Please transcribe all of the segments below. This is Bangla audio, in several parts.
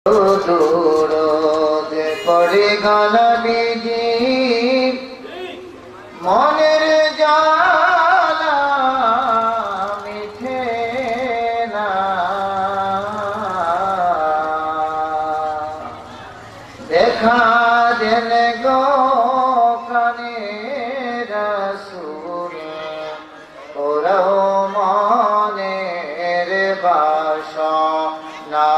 দূরদ পড়ে গলবিজি মনের জ্বালা মিঠে না, দেখা দেন গো কানে রাসূল ওরাও মনের বাসনা।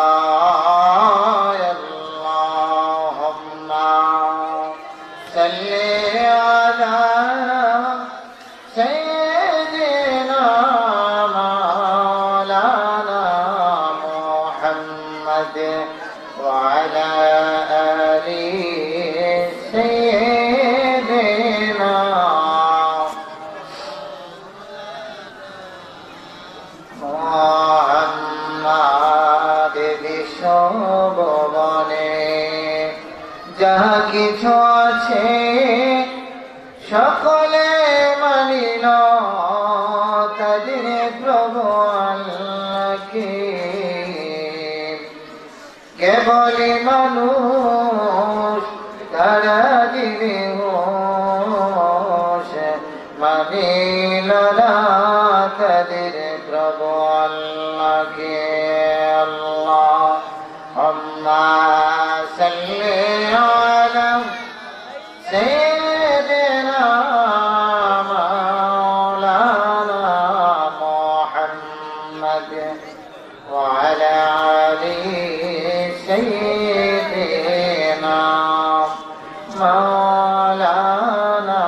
وعلى آل سيدنا محمد বিশ্বভুবনে যাহা কিছু আছে সকলে মানিল তাদের প্রভু আল্লাহকে। কেবলি মানুষ তারা দিবে হোশ মানিল না তাদের প্রভু আল্লাহকে। আল্লাহুম্মা সাল্লি আলা সাইয়্যিদিনা মাওলানা মুহাম্মদ ওয়া আলা আলিহি سيدنا مولانا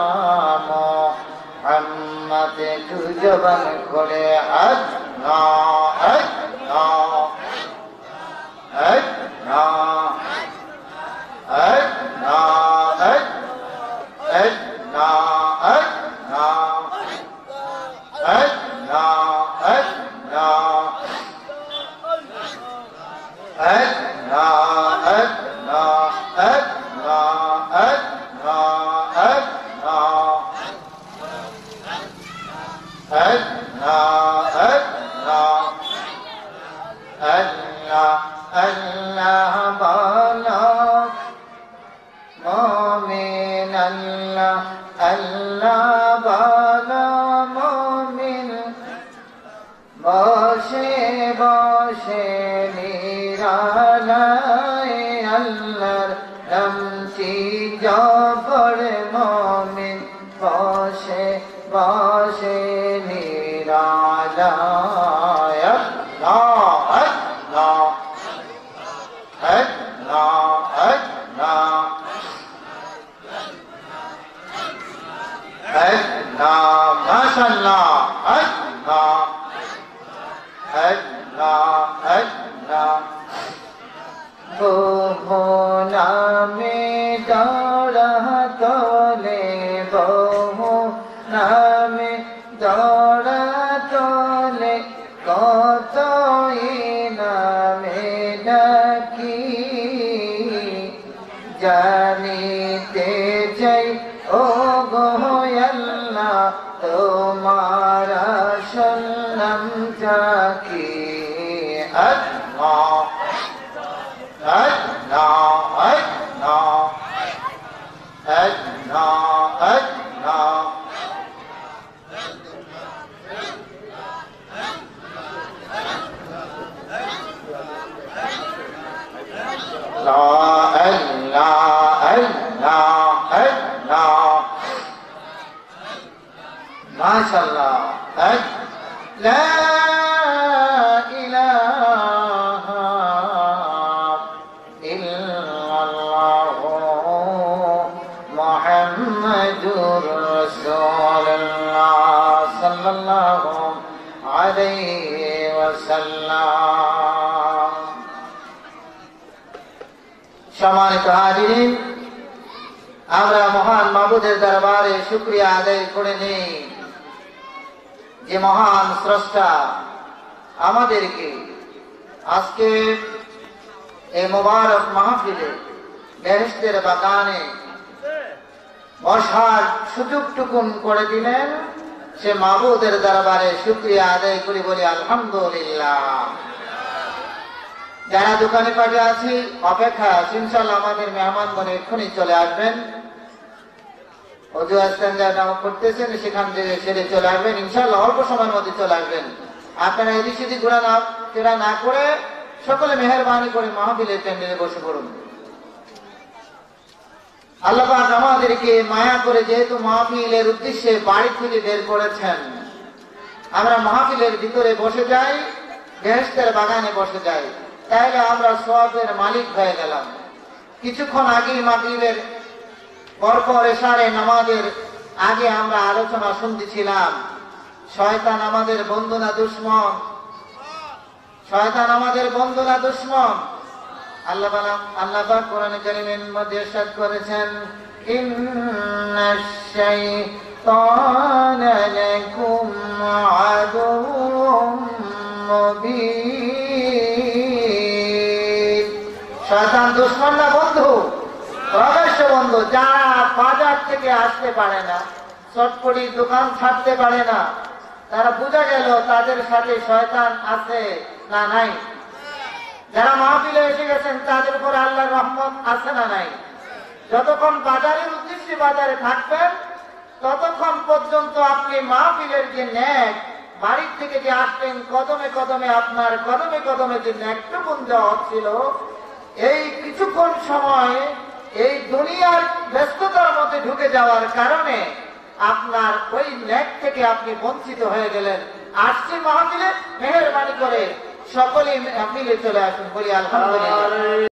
محمد تو জবান খুলে আল্লাহ আল্লাহ আল্লাহ আল্লাহ আল্লাহ Allah bala mu'min Allah Allah bala mu'min বসে বসে নিরালায় আল্লাহর নামটি জপর মুমিন বসে বসে নিরালায় আল্লাহ আল্লাহ আল্লাহ আল্লাহ আল্লাহ মাশাআল্লাহ আল্লাহ আল্লাহ আল্লাহ বহু নামে দৌড়া তোলে বহু নামে দৌড়া তোলে কতই নামে ডাকি জানিতে চাই ও গো আল্লাহ তোমার আসল নামটা কি। আল্লাহ আল্লাহ আল্লাহ আল্লাহ আল্লাহ মাশাআল্লাহ লা ইলাহা ইল্লাল্লাহু মুহাম্মাদুর রাসূলুল্লাহ সাল্লাল্লাহু আলাইহি ওয়াসাল্লাম। সম্মানিত হাজিরিন, আমরা মহান মাবুদের দরবারে শুকরিয়া আদায় করে নেই যে মহান স্রষ্টা আমাদেরকে আজকে এই মোবারক মাহফিলে বেহেশতের বাগানে বসার সুযোগটুকুন করে দিলেন। সে মাবুদের দরবারে শুকরিয়া আদায় করি, বলি আলহামদুলিল্লাহ। যারা দোকানে পাটে আছি অপেক্ষা আছি, ইনশাআল্লাহ আমাদের মেহমানগণ এক্ষুনি চলে আসবেন। অজু ইস্তেঞ্জা করতেছেন, সেখান থেকে সেরে চলে আসবেন ইনশাআল্লাহ, অল্প সময়ের মধ্যে চলে আসবেন। আপনারা এদিক সেদিক ঘোরা না করে সকলে মেহেরবানি করে মাহফিলের প্যান্ডেলে বসে পড়ুন। আল্লাহ পাক আমাদেরকে মায়া করে যেহেতু মাহফিলের উদ্দেশ্যে বাড়ি থেকে বের করেছেন, আমরা মাহফিলের ভিতরে বসে যাই, বেহেশতের বাগানে বসে যাই, তাহলে আমরা সওয়াবের মালিক হয়ে গেলাম। কিছুক্ষণ আগে মাগরিবের পরপর এশারে নামাজের আগে আমরা আলোচনা শুনতেছিলাম, শয়তান আমাদের বন্ধু না দুশমন, শয়তান আমাদের বন্ধু না দুশমন। আল্লাহ পাক কোরআনে কারীমের মধ্যে ইরশাদ করেছেন, ইন্নাশ শাইতানা লাকুম আদুউম মুবিন। শয়তান দুশমন না বন্ধু? প্রকাশ্য বন্ধু। যারা বাজার থেকে আসতে পারে না, চটপটি দোকান ছাড়তে পারে না, তারা বোঝা গেল তাদের সাথে শয়তান আছে না নাই। যারা মাহফিলে এসে গেছেন তাদের উপর আল্লাহর রহমত আছে না নাই। যতক্ষণ বাজারের উদ্দেশ্যে বাজারে থাকবেন ততক্ষণ পর্যন্ত আপনি মাহফিলের যে ন্যাক, বাড়ির থেকে যে আসবেন কদমে কদমে, আপনার কদমে কদমে যে ন্যাকটুকুন দেওয়া হচ্ছিল, এই কিছুক্ষণ সময় এই দুনিয়ার ব্যস্ততার মধ্যে ঢুকে যাওয়ার কারণে আপনার ওই ন্যাক থেকে আপনি বঞ্চিত হয়ে গেলেন। আসছি মাহফিলে, মেহেরবানি করে সকলেই মিলে চলে আসুন, বলি আলহামদুলিল্লাহ।